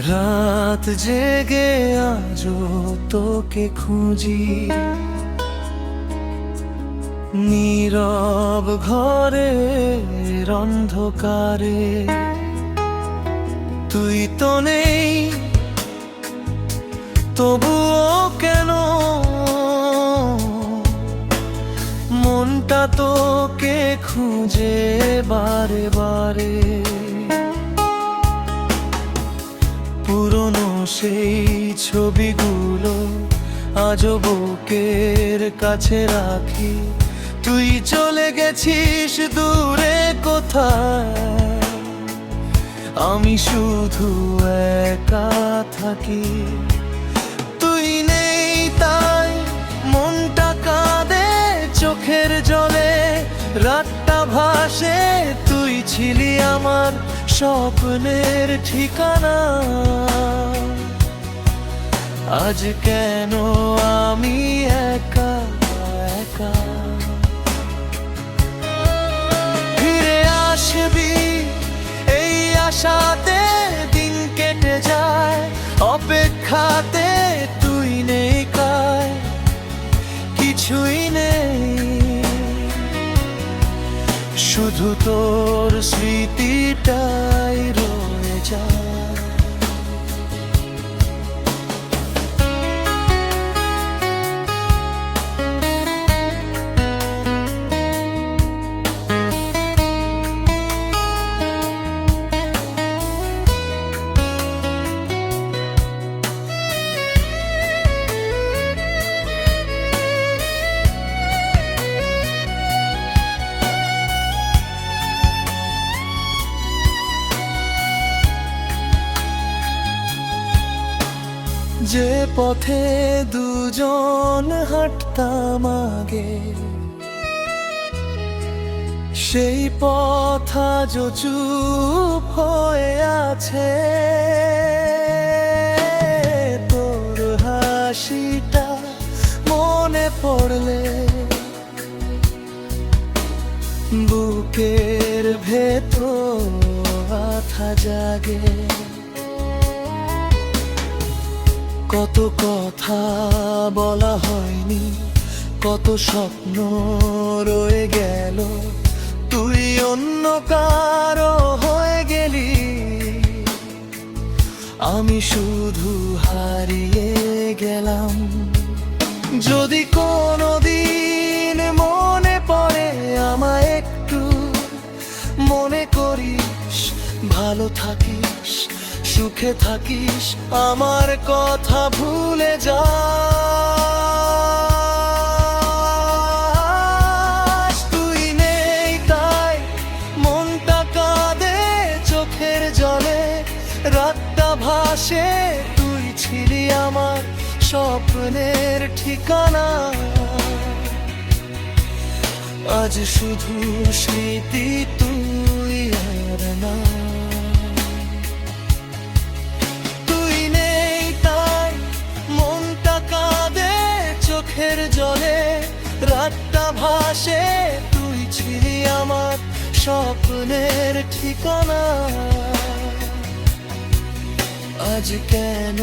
রাত জেগে আজও তোকে খুঁজি, নীরব ঘরের অন্ধকারে। তুই তো নেই, তবুও কেন মনটা তোকে খুঁজে বারে বারে। পুরনো সেই ছবিগুলো আজও বুকের কাছে রাখি। তুই চলে গেছিস দূরে কোথায়, আমি শুধু একা থাকি। তুই নেই তাই মনটা কাঁদে চোখের জলে, রাতটা ভাসে। তুই ছিলি আমার স্বপ্নের ঠিকানা। আজ কেন আমি একা একা। ফিরে আসবি এই আশাতে, দিন কেটে যায় অপেক্ষাতে। তুই নেই কায় কিছুই নেই, শুধু তোর স্মৃতিটাই রয়ে যায়। যে পথে দুজন হাঁটতাম আগে, সেই পথ আজ চুপ হয়ে আছে। তোর হাসিটা মনে পড়লে বুকের ভেতর ব্যথা জাগে। কত কথা বলা হয়নি, কত স্বপ্ন রয়ে গেল। তুই অন্য কারো হয়ে গেলি, আমি শুধু হারিয়ে গেলাম। যদি কোনোদিন মনে পড়ে আমায় একটু, মনে করিস ভালো থাকিস, সুখে থাকিস, আমার কথা ভুলে যা। তুই নেই তাই মনটা কাঁদে চোখের জলে, রাতটা ভাসে। তুই ছিলি আমার স্বপ্নের ঠিকানা। আজ শুধু স্মৃতি, তুই আর না। চোখের জলে রাতটা ভাসে। তুই ছিলি আমার স্বপ্নের ঠিকানা। আজ কেন